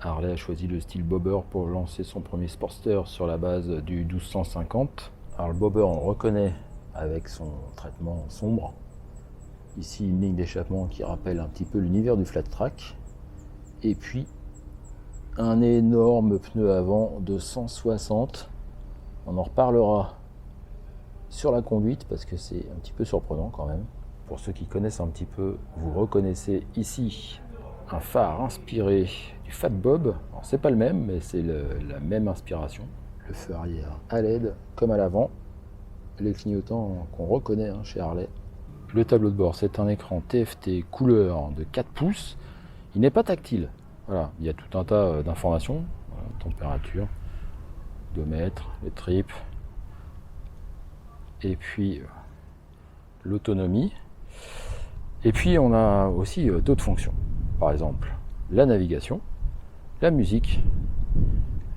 Harley a choisi le style bobber pour lancer son premier Sportster sur la base du 1250. Alors le bobber, on le reconnaît avec son traitement sombre. Ici une ligne d'échappement qui rappelle un petit peu l'univers du flat track. Et puis un énorme pneu avant de 160. On en reparlera sur la conduite parce que c'est un petit peu surprenant quand même. Pour ceux qui connaissent un petit peu, vous reconnaissez ici un phare inspiré du Fat Bob. Alors c'est pas le même, mais c'est la même inspiration. Le feu arrière à LED comme à l'avant. Les clignotants qu'on reconnaît chez Harley. Le tableau de bord, c'est un écran TFT couleur de 4 pouces. Il n'est pas tactile. Voilà, il y a tout un tas d'informations. Voilà, température, odomètre, les tripes. Et puis l'autonomie. Et puis on a aussi d'autres fonctions. Par exemple, la navigation, la musique,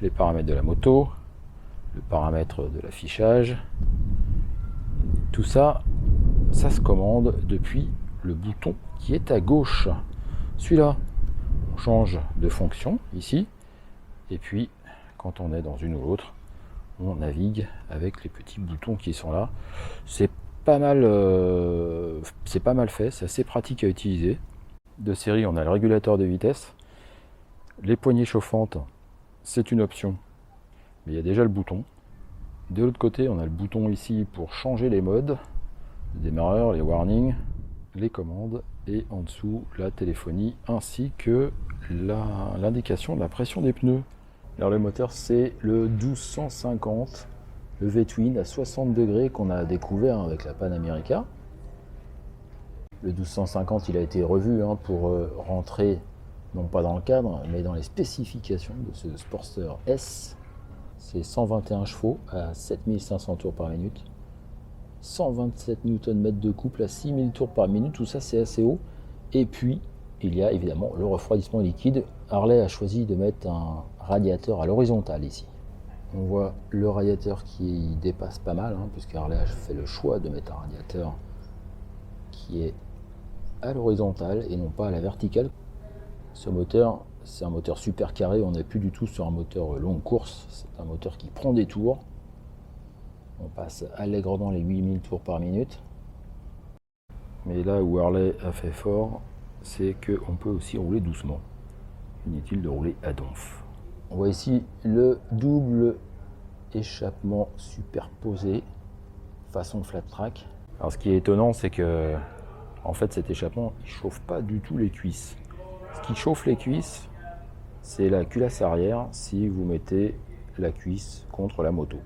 les paramètres de la moto, le paramètre de l'affichage. Tout ça, ça se commande depuis le bouton qui est à gauche. Celui-là, on change de fonction ici. Et puis, quand on est dans une ou l'autre, on navigue avec les petits boutons qui sont là. C'est pas mal fait, c'est assez pratique à utiliser. De série, on a le régulateur de vitesse. Les poignées chauffantes, c'est une option, mais il y a déjà le bouton. De l'autre côté, on a le bouton ici pour changer les modes, le démarreur, les warnings, les commandes, et en dessous, la téléphonie, ainsi que l'indication de la pression des pneus. Alors le moteur, c'est le 1250, le V-twin à 60 degrés qu'on a découvert avec la Panamérica. Le 1250, il a été revu pour rentrer, non pas dans le cadre, mais dans les spécifications de ce Sportster S. C'est 121 chevaux à 7500 tours par minute, 127 Nm de couple à 6000 tours par minute, tout ça c'est assez haut. Et puis, il y a évidemment le refroidissement liquide. Harley a choisi de mettre un radiateur à l'horizontale ici. On voit le radiateur qui dépasse pas mal, puisque Harley a fait le choix de mettre un radiateur qui est à l'horizontale et non pas à la verticale. Ce moteur, c'est un moteur super carré, on n'est plus du tout sur un moteur longue course, c'est un moteur qui prend des tours. On passe allègrement les 8000 tours par minute. Mais là où Harley a fait fort, c'est qu'on peut aussi rouler doucement. Inutile de rouler à donf. On voit ici le double échappement superposé façon flat track. Alors ce qui est étonnant, c'est que en fait cet échappement il chauffe pas du tout les cuisses. Ce qui chauffe les cuisses, c'est la culasse arrière si vous mettez la cuisse contre la moto.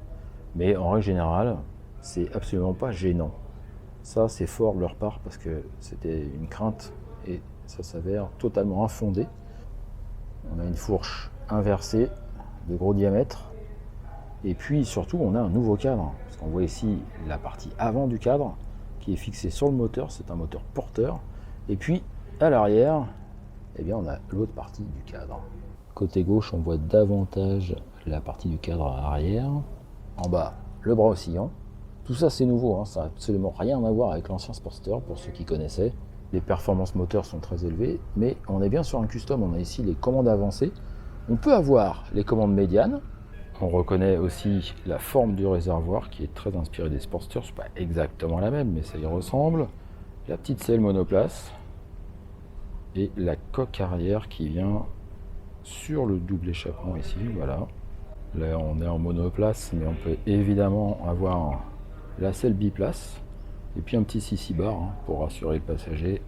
Mais en règle générale, c'est absolument pas gênant. Ça, c'est fort de leur part parce que c'était une crainte et ça s'avère totalement infondé. On a une fourche inversée de gros diamètre. Et puis surtout, on a un nouveau cadre. Parce qu'on voit ici la partie avant du cadre qui est fixée sur le moteur. C'est un moteur porteur. Et puis à l'arrière, eh bien, on a l'autre partie du cadre. Côté gauche, on voit davantage la partie du cadre arrière. En bas, le bras oscillant. Tout ça, c'est nouveau. Ça n'a absolument rien à voir avec l'ancien Sportster, pour ceux qui connaissaient. Les performances moteurs sont très élevées, mais on est bien sur un custom. On a ici les commandes avancées. On peut avoir les commandes médianes. On reconnaît aussi la forme du réservoir qui est très inspirée des Sportsters. C'est pas exactement la même, mais ça y ressemble. La petite selle monoplace. Et la coque arrière qui vient sur le double échappement ici, voilà. Là on est en monoplace, mais on peut évidemment avoir la selle biplace et puis un petit sissi bar pour rassurer le passager.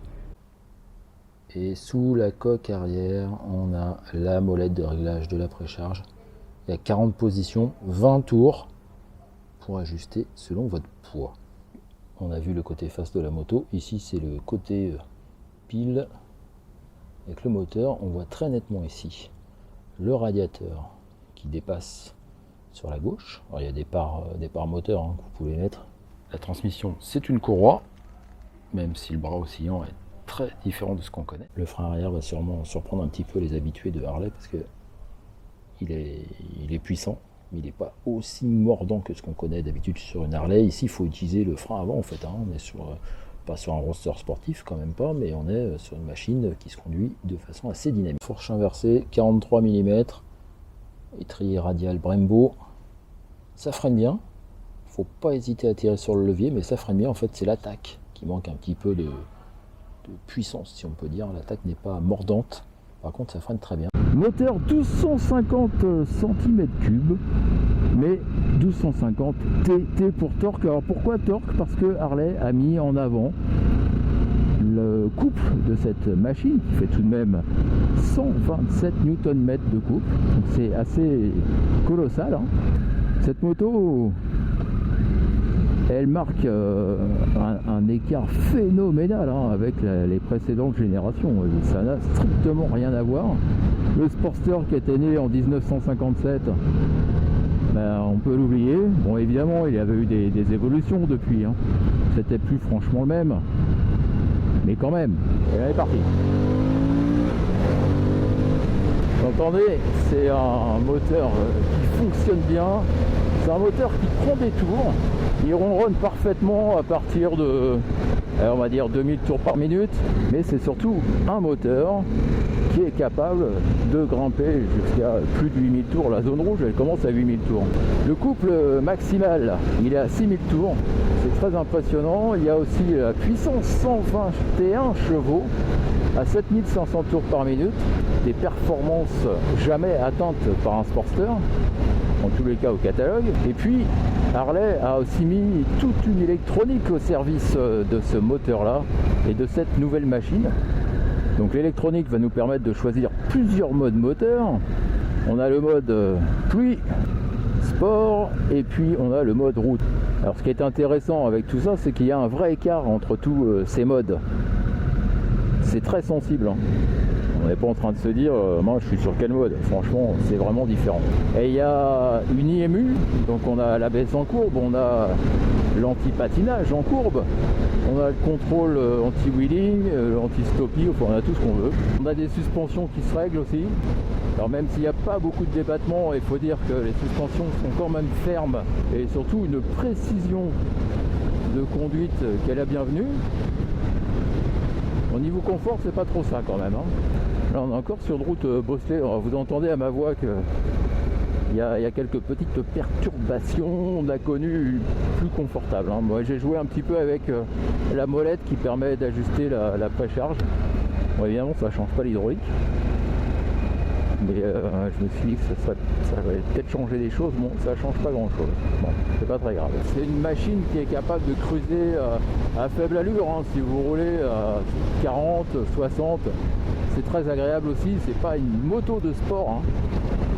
Et sous la coque arrière, on a la molette de réglage de la précharge. Il y a 40 positions, 20 tours pour ajuster selon votre poids. On a vu le côté face de la moto, ici c'est le côté pile. Avec le moteur, on voit très nettement ici le radiateur qui dépasse sur la gauche. Alors, il y a des parts moteurs que vous pouvez mettre. La transmission, c'est une courroie, même si le bras oscillant est très différent de ce qu'on connaît. Le frein arrière va sûrement surprendre un petit peu les habitués de Harley parce que il est puissant, mais il n'est pas aussi mordant que ce qu'on connaît d'habitude sur une Harley. Ici, il faut utiliser le frein avant en fait. On est sur pas sur un roadster sportif, quand même pas, mais on est sur une machine qui se conduit de façon assez dynamique. Fourche inversée, 43 mm, étrier radial Brembo, ça freine bien, faut pas hésiter à tirer sur le levier, mais ça freine bien. En fait, c'est l'attaque qui manque un petit peu de puissance, si on peut dire. L'attaque n'est pas mordante, par contre ça freine très bien. Moteur 1250 cm3, mais 1250 T pour torque. Alors pourquoi torque? Parce que Harley a mis en avant le couple de cette machine qui fait tout de même 127 Nm de couple, donc c'est assez colossal, hein. Cette moto, elle marque un écart phénoménal, hein, avec les précédentes générations. Ça n'a strictement rien à voir. Le Sportster qui était né en 1957, ben, on peut l'oublier. Bon, évidemment, il y avait eu des évolutions depuis, hein. C'était plus franchement le même, mais quand même, elle est partie. Vous entendez, c'est un moteur qui fonctionne bien. C'est un moteur qui prend des tours. Il ronronne parfaitement à partir de, on va dire, 2000 tours par minute. Mais c'est surtout un moteur qui est capable de grimper jusqu'à plus de 8000 tours. La zone rouge, elle commence à 8000 tours. Le couple maximal, il est à 6000 tours. C'est très impressionnant. Il y a aussi la puissance 121 chevaux à 7500 tours par minute. Des performances jamais atteintes par un Sportster, en tous les cas au catalogue. Et puis Harley a aussi mis toute une électronique au service de ce moteur là et de cette nouvelle machine. Donc l'électronique va nous permettre de choisir plusieurs modes moteur. On a le mode pluie, sport, et puis on a le mode route. Alors ce qui est intéressant avec tout ça, c'est qu'il y a un vrai écart entre tous ces modes. C'est très sensible, hein. On n'est pas en train de se dire moi je suis sur quel mode. Franchement, c'est vraiment différent. Et il y a une IMU, donc on a la baisse en courbe, on a l'anti-patinage en courbe, on a le contrôle anti-wheeling, anti-stoppie, enfin on a tout ce qu'on veut. On a des suspensions qui se règlent aussi. Alors même s'il n'y a pas beaucoup de débattement, il faut dire que les suspensions sont quand même fermes et surtout une précision de conduite qui est la bienvenue. Au niveau confort, c'est pas trop ça quand même, hein. Là on est encore sur une route bosselée. Alors, vous entendez à ma voix que il y a quelques petites perturbations. On a connu plus confortable, hein. Moi j'ai joué un petit peu avec la molette qui permet d'ajuster la précharge. Bon, évidemment ça change pas l'hydraulique, mais je me suis dit que ça va peut-être changer des choses. Bon, ça change pas grand chose, bon, c'est pas très grave. C'est une machine qui est capable de cruiser à faible allure, hein. Si vous roulez à 40, 60, c'est très agréable aussi. C'est pas une moto de sport, hein.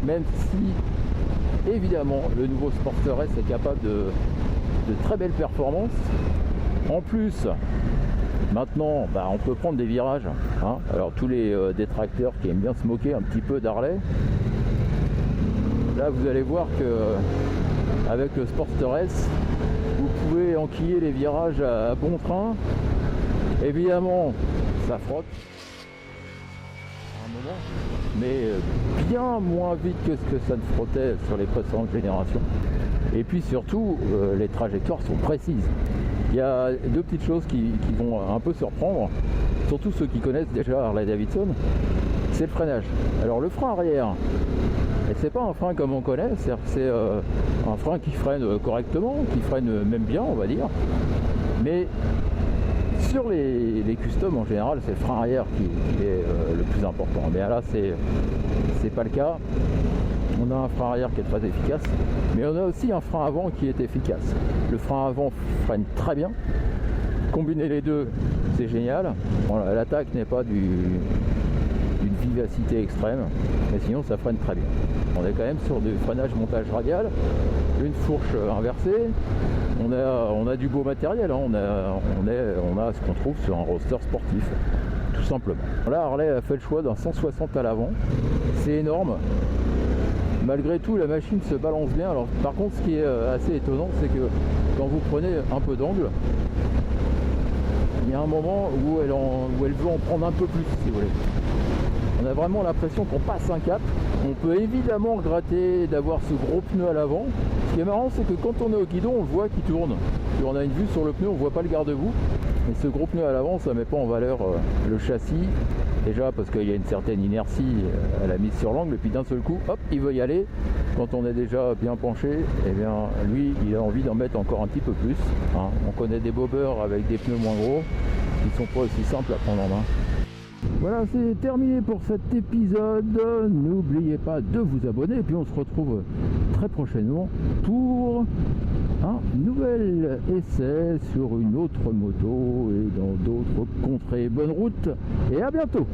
Même si évidemment le nouveau Sportster S est capable de très belles performances. En plus, maintenant, on peut prendre des virages, hein. Alors tous les détracteurs qui aiment bien se moquer un petit peu d'Harley, là vous allez voir que avec le Sportster S, vous pouvez enquiller les virages à bon train. Évidemment, ça frotte à un moment, mais bien moins vite que ce que ça ne frottait sur les précédentes générations. Et puis surtout, les trajectoires sont précises. Il y a deux petites choses qui vont un peu surprendre, surtout ceux qui connaissent déjà Harley Davidson, c'est le freinage. Alors le frein arrière, et c'est pas un frein comme on connaît, c'est un frein qui freine correctement, qui freine même bien on va dire, mais sur les customs en général c'est le frein arrière qui est le plus important. Mais là c'est pas le cas. On a un frein arrière qui est très efficace, mais on a aussi un frein avant qui est efficace. Le frein avant freine très bien. Combiner les deux, c'est génial. Bon, l'attaque n'est pas d'une vivacité extrême, mais sinon ça freine très bien. On est quand même sur du freinage montage radial, une fourche inversée. On a du beau matériel, hein. On a ce qu'on trouve sur un roadster sportif, tout simplement. Là, Harley a fait le choix d'un 160 à l'avant. C'est énorme. Malgré tout, la machine se balance bien. Alors, par contre, ce qui est assez étonnant, c'est que quand vous prenez un peu d'angle, il y a un moment où elle veut en prendre un peu plus, si vous voulez. On a vraiment l'impression qu'on passe un cap. On peut évidemment regretter d'avoir ce gros pneu à l'avant. Ce qui est marrant, c'est que quand on est au guidon, on le voit qui tourne. Et on a une vue sur le pneu, on ne voit pas le garde-boue. Mais ce gros pneu à l'avant, ça met pas en valeur le châssis. Déjà parce qu'il y a une certaine inertie à la mise sur l'angle, et puis d'un seul coup, hop, il veut y aller. Quand on est déjà bien penché, eh bien lui, il a envie d'en mettre encore un petit peu plus. Hein. On connaît des bobbers avec des pneus moins gros, qui sont pas aussi simples à prendre en main. Voilà, c'est terminé pour cet épisode. N'oubliez pas de vous abonner, et puis on se retrouve très prochainement pour un nouvel essai sur une autre moto et dans d'autres contrées. Bonne route et à bientôt.